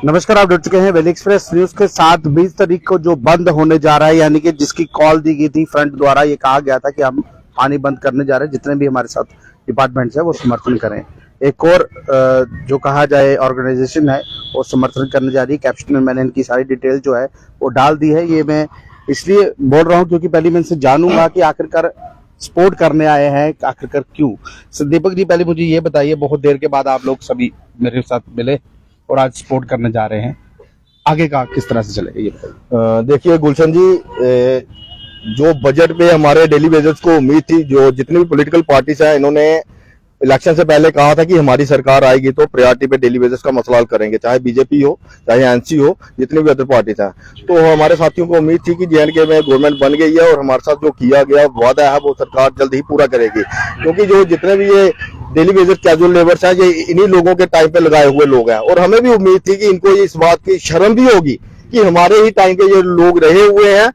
नमस्कार, आप जुड़ चुके हैं वैली एक्सप्रेस न्यूज के साथ। 20 तारीख को जो बंद होने जा रहा है, यानी कि जिसकी कॉल दी गई थी फ्रंट द्वारा, ये कहा गया था कि हम पानी बंद करने जा रहे हैं, जितने भी हमारे साथ डिपार्टमेंट्स है वो समर्थन करें। एक और जो कहा जाए ऑर्गेनाइजेशन है वो समर्थन करने जा रही है। कैप्शन में मैंने इनकी सारी डिटेल जो है वो डाल दी है। ये मैं इसलिए बोल रहा हूँ क्योंकि पहले मैं इनसे जानूंगा कि आखिरकार सपोर्ट करने आए हैं, आखिरकार क्यों। दीपक जी, पहले मुझे ये बताइए, बहुत देर के बाद आप लोग सभी मेरे साथ मिले और आज सपोर्ट करने जा रहे हैं, आगे का किस तरह से चलेगा ये बताइए। देखिए गुलशन जी, जो बजट पे हमारे डेली बेसिस को उम्मीद थी, जो जितनी भी पॉलिटिकल पार्टीज हैं, इन्होंने इलेक्शन से पहले कहा था कि हमारी सरकार आएगी तो प्रायोरिटी पे डेली बेसिस का मसला हल करेंगे, चाहे बीजेपी हो चाहे एनसी हो, जितनी भी अदर पार्टीज हैं। तो हमारे साथियों को उम्मीद थी कि जेएनके में गवर्नमेंट बन गई है और हमारे साथ जो किया गया वादा है वो सरकार जल्द ही पूरा करेगी, क्योंकि जो जितने भी ये डेली बेसिस कैजुअल लेबर्स हैं, ये इन्हीं लोगों के टाइम पे लगाए हुए लोग हैं। और हमें भी उम्मीद थी कि इनको इस बात की शर्म भी होगी कि हमारे ही टाइम के ये लोग रहे हुए हैं,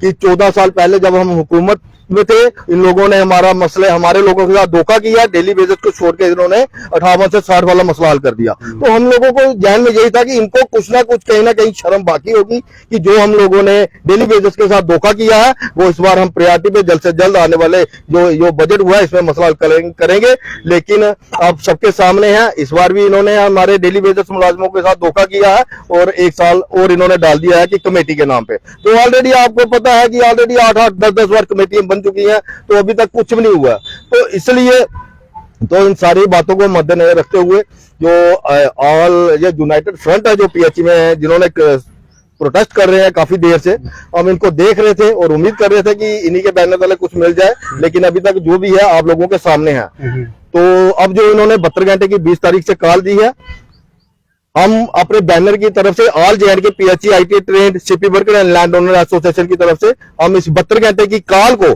कि 14 साल पहले जब हम हुकूमत में थे, इन लोगों ने हमारा मसले हमारे लोगों के साथ धोखा किया। डेली बेसिस को छोड़ के इन्होंने 58 से 60 वाला मसला हल कर दिया। तो हम लोगों को ध्यान में यही था कि इनको कुछ ना कुछ कहीं ना कहीं शर्म बाकी होगी कि जो हम लोगों ने डेली बेसिस के साथ धोखा किया है वो इस बार हम प्रायोरिटी पे जल्द से जल्द आने वाले जो बजट हुआ है इसमें मसला हल करेंगे। लेकिन अब सबके सामने है, इस बार भी इन्होंने हमारे डेली बेसिस मुलाजिमों के साथ धोखा किया है और 1 साल और इन्होंने डाल दिया है कि कमेटी के नाम पे। तो ऑलरेडी आपको पता है कि ऑलरेडी 8-8, 10-10 बार कमेटियां बन चुकी हैं, तो अभी तक कुछ भी नहीं हुआ। तो इसलिए तो इन सारी बातों को मद्देनजर रखते हुए जो ये यूनाइटेड फ्रंट है जो पीएचई में है, जिन्होंने प्रोटेस्ट कर रहे हैं काफी देर से, हम इनको देख रहे थे और उम्मीद कर रहे थे कि इन्हीं के बैनर तले कुछ मिल जाए, लेकिन अभी तक जो भी है आप लोगों के सामने है। तो अब जो इन्होंने 72 घंटे की 20 तारीख से कॉल दी है, हम अपने बैनर की तरफ से all JNK PHE IT trend CP worker and land owner association की तरफ से हम इस 72 घंटे की कॉल को,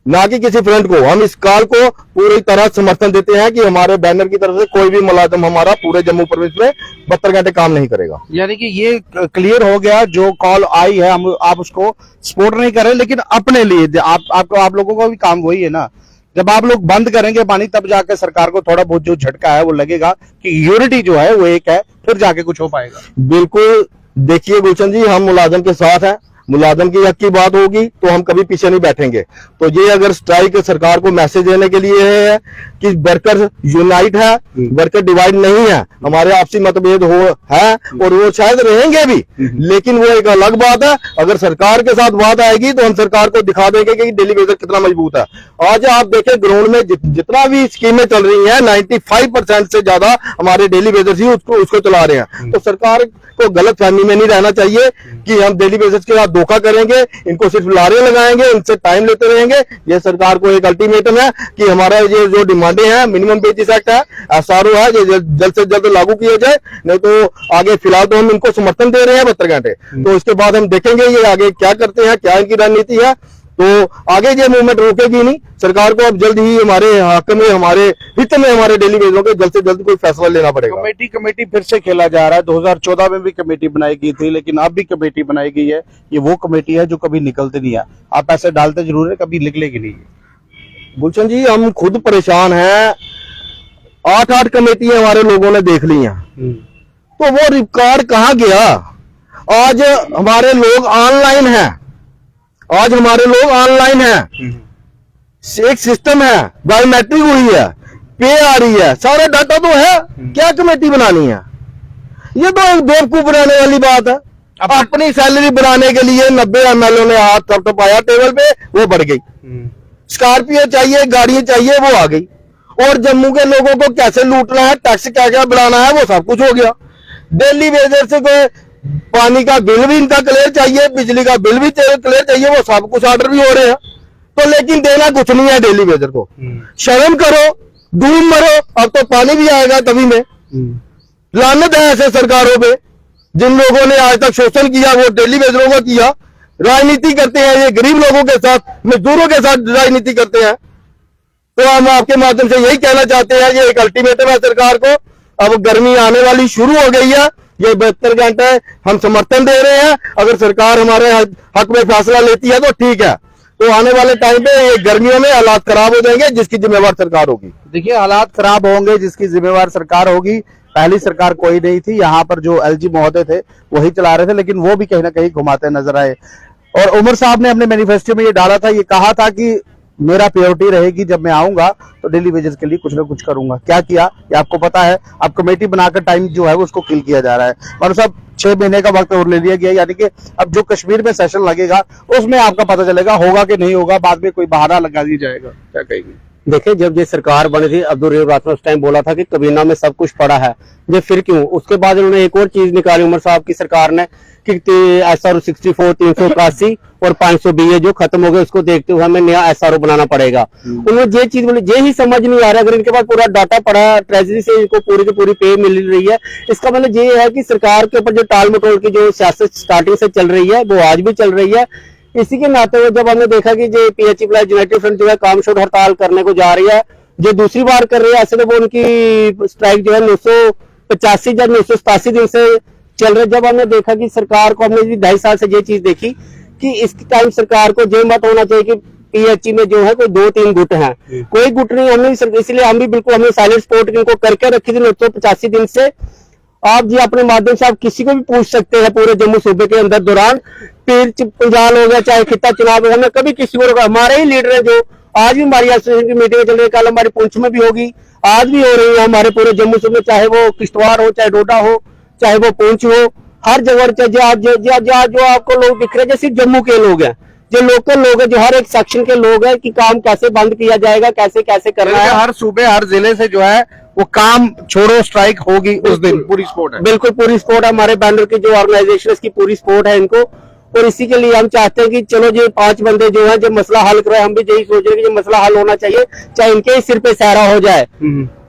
ना कि किसी फ्रंट को, हम इस कॉल को पूरी तरह समर्थन देते हैं कि हमारे बैनर की तरफ से कोई भी मुलाजिम हमारा पूरे जम्मू प्रोविंस में 72 घंटे काम नहीं करेगा। यानी कि ये क्लियर हो गया, जो कॉल आई है हम आप उसको सपोर्ट नहीं कर रहे, लेकिन अपने लिए आप लोगों को भी काम वही है ना। जब आप लोग बंद करेंगे पानी, तब जाके सरकार को थोड़ा बहुत जो झटका है वो लगेगा कि यूनिटी जो है वो एक है, फिर जाके कुछ हो पाएगा। बिल्कुल, देखिए गुलशन जी, हम मुलाजिम के साथ हैं। मुलाजिम की हक की बात होगी तो हम कभी पीछे नहीं बैठेंगे। तो ये अगर स्ट्राइक सरकार को मैसेज देने के लिए है कि वर्कर यूनाइट है, वर्कर डिवाइड नहीं है, हमारे आपसी मतभेद है और वो शायद रहेंगे भी, लेकिन वो एक अलग बात है। अगर सरकार के साथ बात आएगी तो हम सरकार को दिखा देंगे कि डेली बेसिस कितना मजबूत है। आज आप देखें ग्राउंड में जितना भी स्कीमें चल रही हैं, 95% से ज्यादा हमारे डेली बेसिस ही उसको चला रहे हैं। तो सरकार को गलत फहमी में नहीं रहना चाहिए कि हम डेली बेसिस के साथ धोखा करेंगे, इनको सिर्फ लारे लगाएंगे, इनसे टाइम लेते रहेंगे। ये सरकार को एक अल्टीमेटम है कि हमारा ये जो डिमांडें हैं, मिनिमम वेजेस एक्ट है, एसआरओ है, ये जल्द से जल्द लागू किया जाए। नहीं तो आगे फिलहाल तो हम इनको समर्थन दे रहे हैं 72 घंटे, तो इसके बाद हम देखेंगे ये आगे क्या करते हैं, क्या इनकी रणनीति है। तो आगे ये मूवमेंट रुकेगी नहीं। सरकार को अब जल्द ही हमारे हक में, हमारे हित में, हमारे डेली बेसिस के जल्द से जल्द कोई फैसला लेना पड़ेगा। कमेटी फिर से खेला जा रहा है। 2014 में भी कमेटी बनाई गई थी, लेकिन अब भी कमेटी बनाई गई है। ये वो कमेटी है जो कभी निकलती नहीं है। आप पैसे डालते जरूर है, कभी निकलेगी नहीं। गुलशन जी, हम खुद परेशान हैं। 8-8 कमेटियां हमारे लोगों ने देख ली हैं, तो वो रिकॉर्ड कहाँ गया? आज हमारे लोग ऑनलाइन हैं, आज हमारे लोग ऑनलाइन हैं, एक सिस्टम है, बायोमेट्रिक हुई है, पे आ रही है, सारा डाटा तो है। क्या कमेटी बनानी है? ये तो एक बेवकूफ बनाने वाली बात है। अपनी सैलरी बनाने के लिए 90 एमएलए ने हाथ थपथपाया टेबल पे, वो बढ़ गई। स्कॉर्पियो चाहिए, गाड़ियां चाहिए, वो आ गई। और जम्मू के लोगों को कैसे लूटना है, टैक्स क्या क्या बढ़ाना है, वो सब कुछ हो गया। डेली बेसिस से कोई पानी का बिल भी इनका क्लियर चाहिए, बिजली का बिल भी क्लियर चाहिए, वो सब कुछ ऑर्डर भी हो रहे हैं। तो लेकिन देना कुछ नहीं है डेली बेसिस को। शर्म करो, डूब मरो, अब तो पानी भी आएगा तभी में। लानत है ऐसे सरकारों पे, जिन लोगों ने आज तक शोषण किया वो डेली बेसिस का किया। राजनीति करते हैं ये गरीब लोगों के साथ, मजदूरों के साथ राजनीति करते हैं। तो हम आपके माध्यम से यही कहना चाहते हैं, ये एक अल्टीमेटम है सरकार को। अब गर्मी आने वाली शुरू हो गई है, ये 72 घंटे हम समर्थन दे रहे हैं। अगर सरकार हमारे हक में फैसला लेती है तो ठीक है, तो आने वाले टाइम पे ये गर्मियों में हालात खराब हो जाएंगे, जिसकी जिम्मेवार सरकार होगी। देखिए, हालात खराब होंगे जिसकी जिम्मेवार सरकार होगी। पहली सरकार कोई नहीं थी, यहाँ पर जो एलजी महोदय थे वही चला रहे थे, लेकिन वो भी कहीं ना कहीं घुमाते नजर आए। और उमर साहब ने अपने मैनिफेस्टो में ये डाला था, ये कहा था कि मेरा प्रायोरिटी रहेगी जब मैं आऊंगा तो डेली वेजेस के लिए कुछ ना कुछ करूंगा। क्या किया ये आपको पता है। अब कमेटी बनाकर टाइम जो है वो उसको किल किया जा रहा है। मानो साहब 6 महीने का वक्त और ले लिया गया, यानी कि अब जो कश्मीर में सेशन लगेगा उसमें आपका पता चलेगा होगा कि नहीं होगा, बाद में कोई बहाना लगा दिया जाएगा। क्या कहेंगे? देखिए, जब ये सरकार बनी थी, अब्दुल रहीम रात में उस टाइम बोला था कि कबीना में सब कुछ पड़ा है, ये फिर क्यों? उसके बाद इन्होंने एक और चीज निकाली उमर साहब की सरकार ने कि SRO 64, 381 और 500 जो खत्म हो गए, उसको देखते हुए हमें नया SRO बनाना पड़ेगा। उन्होंने ये चीज बोली, ये ही समझ नहीं आ रहा। अगर इनके पास पूरा डाटा पड़ा है, ट्रेजरी से इनको पूरी की पूरी पे मिल रही है, इसका मतलब ये है कि सरकार के ऊपर जो टाल मटोल की जो सियासत स्टार्टिंग से चल रही है वो आज भी चल रही है। इसी के नाते हुए जब हमने देखा कि जो PH यूनाइटेड फ्रंट जो है कामशोर हड़ताल करने को जा रही है, जो दूसरी बार कर रही है, ऐसे तो वो उनकी स्ट्राइक जो है 985 या 987 दिन से चल रहे। जब हमने देखा कि सरकार को, हमने 2.5 साल से ये चीज देखी कि इस टाइम सरकार को ये मत होना चाहिए कि PH में जो है कोई 2-3 गुट हैं, कोई गुट नहीं। हमने इसलिए हम भी बिल्कुल हमने साइलेंट सपोर्ट इनको करके रखी थी 985 दिन से। आप जी अपने माध्यम से आप किसी को भी पूछ सकते हैं पूरे जम्मू सूबे के अंदर दौरान, पीर पंजाल हो गया चाहे खिता चुनाव हो, हमें कभी किसी को, हमारे ही लीडर है जो आज भी हमारी एसोसिएशन की मीटिंग चल रही है, कल हमारी पुंछ में भी होगी, आज भी हो रही है हमारे पूरे जम्मू सूबे, चाहे वो किश्तवाड़ हो, चाहे डोडा हो, चाहे वो पुंछ हो, हर जगह जो आपको लोग दिख रहे हैं जैसे जम्मू के लोग हैं, जो लोकल लोग हैं, जो हर एक सेक्शन के लोग हैं कि काम कैसे बंद किया जाएगा, कैसे कैसे करना है। हर सूबे हर जिले से जो है वो काम छोड़ो स्ट्राइक होगी उस दिन, पूरी सपोर्ट है। बिल्कुल पूरी सपोर्ट है। हमारे बैनर की जो ऑर्गेनाइजेशन है इसकी पूरी सपोर्ट है इनको, और इसी के लिए हम चाहते हैं कि चलो जो 5 बंदे जो हैं जो मसला हल कर रहे हैं, हम भी यही सोच रहे हैं कि जो मसला हल होना चाहिए, चाहे इनके ही सिर पे सहरा हो जाए,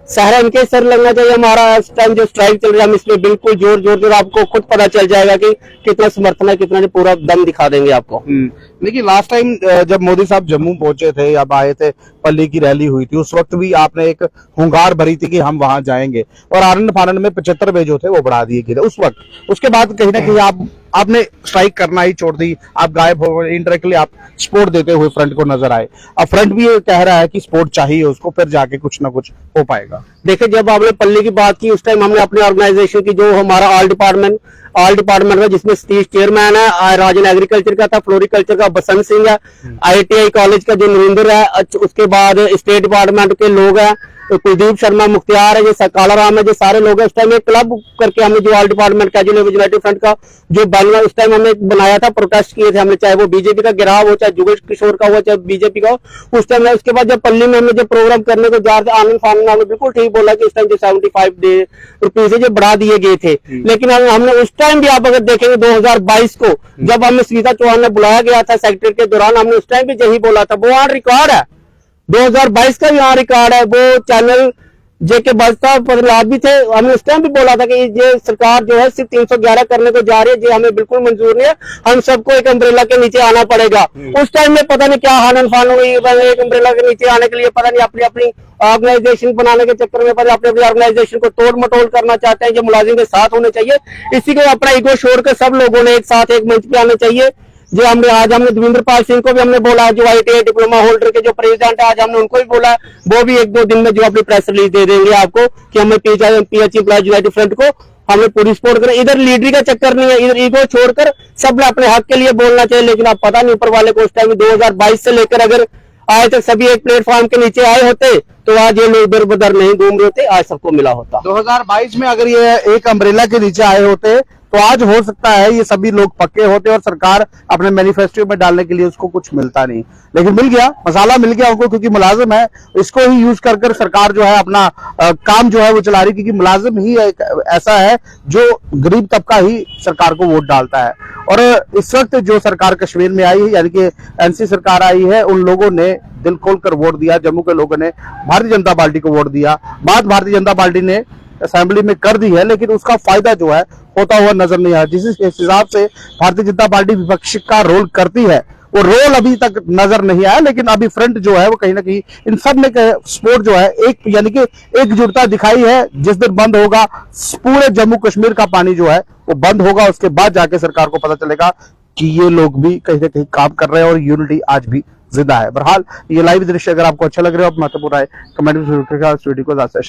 सहरा इनके सर लगना चाहिए। हमारा इस टाइम जो स्ट्राइक चल रहा है हम इसमें बिल्कुल जोर आपको खुद पता चल जाएगा कि कितना समर्थन है, कितना पूरा दम दिखा देंगे आपको। देखिए लास्ट टाइम जब मोदी साहब जम्मू पहुंचे थे या आए थे, पल्ली की रैली हुई थी, उस वक्त भी आपने एक हुंकार भरी थी कि हम वहां जाएंगे, और आनंद फानंद में 75 जो थे वो बढ़ा दिए गए थे उस वक्त। उसके बाद कहीं ना कहीं आपने स्ट्राइक करना ही छोड़ दी, आप गायब हो, इनडायरेक्टली आप सपोर्ट देते हुए फ्रंट को नजर आए। अब फ्रंट भी ये कह रहा है कि सपोर्ट चाहिए उसको, फिर जाके कुछ ना कुछ हो पाएगा। देखिए, जब आपने पल्ली की बात की उस टाइम हमने अपने ऑर्गेनाइजेशन की जो हमारा ऑल डिपार्टमेंट है जिसमें सतीश चेयरमैन है, राजन एग्रीकल्चर का था, फ्लोरिकल्चर का बसंत सिंह है, IITI कॉलेज का जो नरेंद्र है, उसके बाद स्टेट डिपार्टमेंट के लोग हैं, कुलदीप शर्मा, मुख्तियार है, जो काला राम है, जो सारे लोग हैं। उस टाइम एक क्लब करके हमने जो all department casual United front का जो बैनर उस टाइम हमने बनाया था, प्रोटेस्ट किए थे हमने, चाहे वो बीजेपी का गिराव हो, चाहे जुगेश किशोर का हो, चाहे बीजेपी का हो उस टाइम। उसके बाद जब पल्ली में हमने जब प्रोग्राम करने को जा रहे थे, आनंद फानंद ने बिल्कुल ठीक बोला कि इस टाइम जो 75 रुपीज जो बढ़ा दिए गए थे, लेकिन हमने उस टाइम भी, आप अगर देखेंगे 2022 को जब हमें सुनीता चौहान ने बुलाया गया था सेक्रेटरी के दौरान, हमने उस टाइम भी यही बोला था। वो ऑन रिकॉर्ड है, 2022 का भी यहाँ रिकॉर्ड है, वो चैनल जेके बजता प्रहलाद भी थे। हमने उस टाइम भी बोला था कि ये सरकार जो है सिर्फ 311 करने को जा रही है, ये हमें बिल्कुल मंजूर नहीं है, हम सबको एक अम्ब्रेला के नीचे आना पड़ेगा। उस टाइम में पता नहीं क्या हानन फान हुई, एक अम्ब्रेला के नीचे आने के लिए पता नहीं अपनी ऑर्गेनाइजेशन बनाने के चक्कर में अपनी ऑर्गेनाइजेशन को तोड़ मटोड़ करना चाहते हैं। जो मुलाजिम के साथ होने चाहिए, इसी को अपना ईगो छोड़कर सब लोगों ने एक साथ एक मंच पे आना चाहिए। जो हमने देवेंद्र पाल सिंह को भी हमने बोला, जो IITI डिप्लोमा होल्डर के जो प्रेसिडेंट है, आज हमने उनको भी बोला, वो भी 1-2 दिन में जो अपनी प्रेस रिलीज दे देंगे आपको कि हमें PH यूनाइटेड फ्रंट को हमें पूरी सपोर्ट करें। इधर लीडरी का चक्कर नहीं है, इधर ईगो छोड़कर सब ने अपने हक के लिए बोलना चाहिए। लेकिन आप पता नहीं ऊपर वाले को उस टाइम 2022 से लेकर अगर आज तक सभी एक प्लेटफॉर्म के नीचे आए होते तो आज ये लोग इधर उधर नहीं घूम रहे होते, आज सबको मिला होता। 2022 में अगर ये एक अम्ब्रेला के नीचे आए होते तो आज हो सकता है ये सभी लोग पक्के होते और सरकार अपने मैनिफेस्टो में डालने के लिए उसको कुछ मिलता नहीं, लेकिन मिल गया, मसाला मिल गया उनको, क्योंकि मुलाजिम है, इसको ही यूज कर सरकार जो है अपना काम जो है वो चला रही, क्योंकि मुलाजिम ही एक ऐसा है जो गरीब तबका ही सरकार को वोट डालता है। और इस वक्त जो सरकार कश्मीर में आई है, यानी कि NC सरकार आई है, उन लोगों ने दिल खोलकर वोट दिया, जम्मू के लोगों ने भारतीय जनता पार्टी को वोट दिया। बात भारतीय जनता पार्टी ने असेंबली में कर दी है, लेकिन उसका फायदा जो है होता हुआ नजर नहीं आया। जिस हिसाब से भारतीय जनता पार्टी विपक्ष का रोल करती है, वो रोल अभी तक नजर नहीं आया, लेकिन अभी फ्रंट जो है वो कहीं ना कहीं इन सब में सपोर्ट जो है एक, यानी कि एकजुटता दिखाई है। जिस दिन बंद होगा पूरे जम्मू कश्मीर का पानी जो है वो बंद होगा, उसके बाद जाके सरकार को पता चलेगा कि ये लोग भी कहीं ना कहीं काम कर रहे हैं और यूनिटी आज भी जिंदा है। बहरहाल ये लाइव दृश्य अगर आपको अच्छा लग रहा है, आप महत्वपूर्ण है कमेंट में जरूर करिएगा। इस वीडियो को ज्यादा